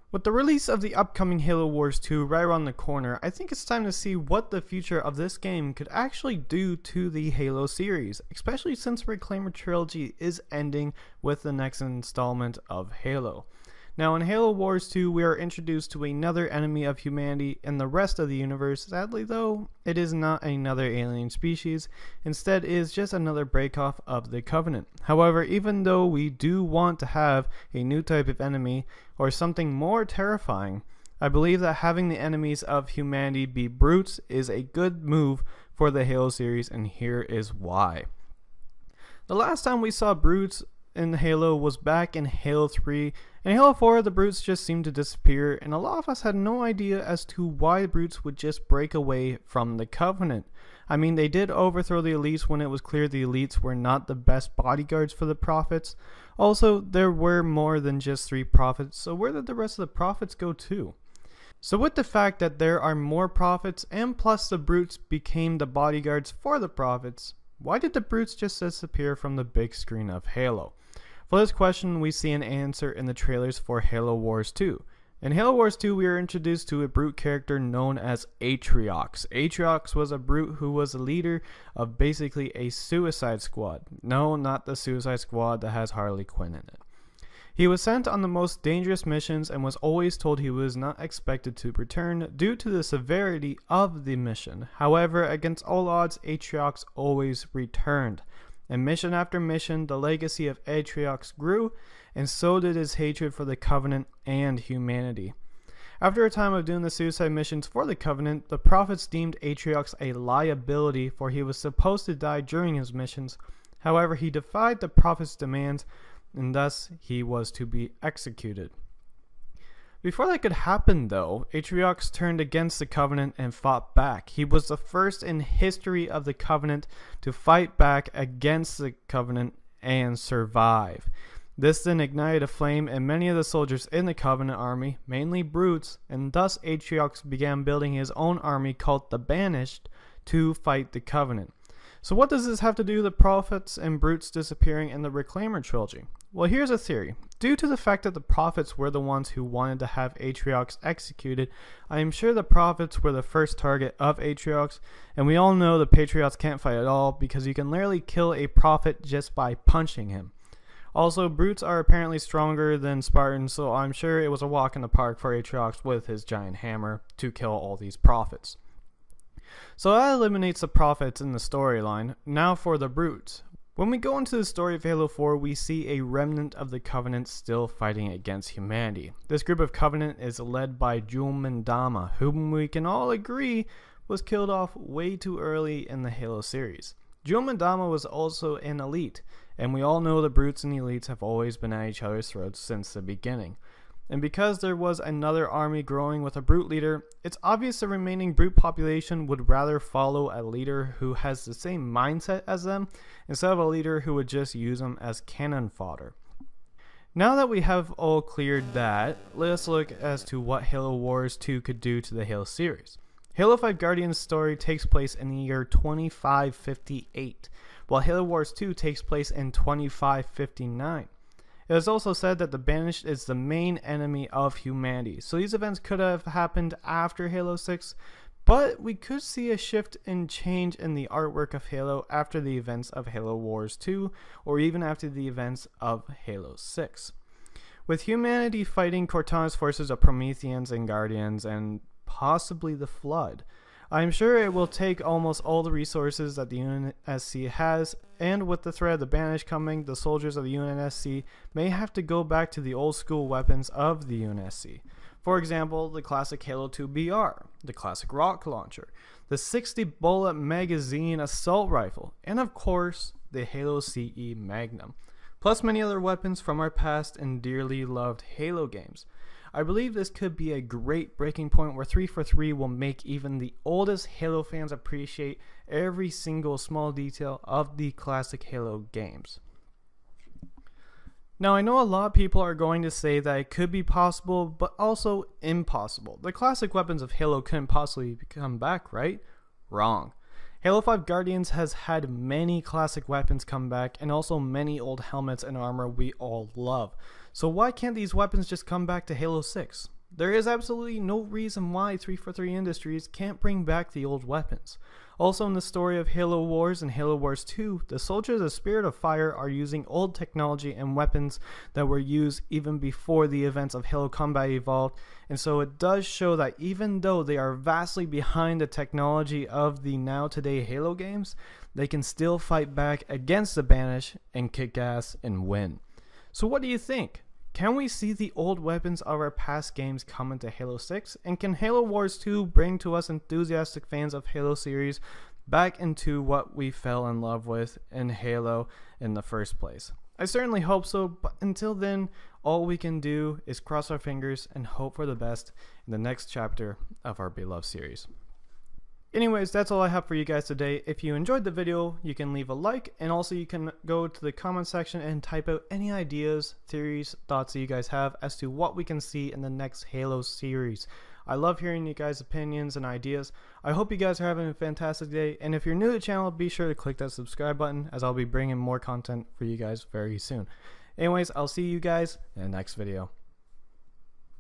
With the release of the upcoming Halo Wars 2 right around the corner, I think it's time to see what the future of this game could actually do to the Halo series, especially since Reclaimer Trilogy is ending with the next installment of Halo. Now in Halo Wars 2 we are introduced to another enemy of humanity in the rest of the universe. Sadly though, it is not another alien species, instead it is just another breakoff of the Covenant. However, even though we do want to have a new type of enemy or something more terrifying, I believe that having the enemies of humanity be brutes is a good move for the Halo series, and here is why. The last time we saw brutes in Halo was back in Halo 3. In Halo 4, the brutes just seemed to disappear, and a lot of us had no idea as to why the brutes would just break away from the Covenant. I mean, they did overthrow the elites when it was clear the elites were not the best bodyguards for the prophets. Also, there were more than just 3 prophets, so where did the rest of the prophets go to? So with the fact that there are more prophets, and plus the brutes became the bodyguards for the prophets, why did the brutes just disappear from the big screen of Halo? For this question, we see an answer in the trailers for Halo Wars 2. In Halo Wars 2, we are introduced to a brute character known as Atriox. Atriox was a brute who was the leader of basically a suicide squad. No, not the suicide squad that has Harley Quinn in it. He was sent on the most dangerous missions and was always told he was not expected to return due to the severity of the mission. However, against all odds, Atriox always returned. And mission after mission, the legacy of Atriox grew, and so did his hatred for the Covenant and humanity. After a time of doing the suicide missions for the Covenant, the prophets deemed Atriox a liability, for he was supposed to die during his missions. However, he defied the prophets' demands, and thus he was to be executed. Before that could happen though, Atriox turned against the Covenant and fought back. He was the first in history of the Covenant to fight back against the Covenant and survive. This then ignited a flame in many of the soldiers in the Covenant army, mainly brutes, and thus Atriox began building his own army called the Banished to fight the Covenant. So what does this have to do with the prophets and brutes disappearing in the Reclaimer trilogy? Well, here's a theory. Due to the fact that the prophets were the ones who wanted to have Atriox executed, I am sure the prophets were the first target of Atriox, and we all know the Patriots can't fight at all because you can literally kill a prophet just by punching him. Also, brutes are apparently stronger than Spartans, so I'm sure it was a walk in the park for Atriox with his giant hammer to kill all these prophets. So that eliminates the prophets in the storyline. Now for the brutes. When we go into the story of Halo 4, we see a remnant of the Covenant still fighting against humanity. This group of Covenant is led by Jul-Mendama, whom we can all agree was killed off way too early in the Halo series. Jul-Mendama was also an elite, and we all know the brutes and the elites have always been at each other's throats since the beginning. And because there was another army growing with a brute leader, it's obvious the remaining brute population would rather follow a leader who has the same mindset as them, instead of a leader who would just use them as cannon fodder. Now that we have all cleared that, let us look as to what Halo Wars 2 could do to the Halo series. Halo 5 Guardian's story takes place in the year 2558, while Halo Wars 2 takes place in 2559. It is also said that the Banished is the main enemy of humanity, so these events could have happened after Halo 6, but we could see a shift and change in the artwork of Halo after the events of Halo Wars 2, or even after the events of Halo 6. With humanity fighting Cortana's forces of Prometheans and Guardians, and possibly the Flood, I am sure it will take almost all the resources that the UNSC has, and with the threat of the Banished coming, the soldiers of the UNSC may have to go back to the old school weapons of the UNSC. For example, the classic Halo 2 BR, the classic rocket launcher, the 60 bullet magazine assault rifle, and of course, the Halo CE Magnum, plus many other weapons from our past and dearly loved Halo games. I believe this could be a great breaking point where 343 will make even the oldest Halo fans appreciate every single small detail of the classic Halo games. Now I know a lot of people are going to say that it could be possible, but also impossible. The classic weapons of Halo couldn't possibly come back, right? Wrong. Halo 5 Guardians has had many classic weapons come back, and also many old helmets and armor we all love. So why can't these weapons just come back to Halo 6? there is absolutely no reason why 343 Industries can't bring back the old weapons. Also, in the story of Halo Wars and Halo Wars 2, the soldiers of Spirit of Fire are using old technology and weapons that were used even before the events of Halo Combat evolved, and so it does show that even though they are vastly behind the technology of the now today Halo games, they can still fight back against the Banished and kick ass and win. So what do you think? Can we see the old weapons of our past games come into Halo 6? And can Halo Wars 2 bring to us enthusiastic fans of Halo series back into what we fell in love with in Halo in the first place? I certainly hope so, but until then, all we can do is cross our fingers and hope for the best in the next chapter of our beloved series. Anyways, that's all I have for you guys today. If you enjoyed the video, you can leave a like, and also you can go to the comment section and type out any ideas, theories, thoughts that you guys have as to what we can see in the next Halo series. I love hearing you guys' opinions and ideas. I hope you guys are having a fantastic day, and if you're new to the channel, be sure to click that subscribe button, as I'll be bringing more content for you guys very soon. Anyways, I'll see you guys in the next video.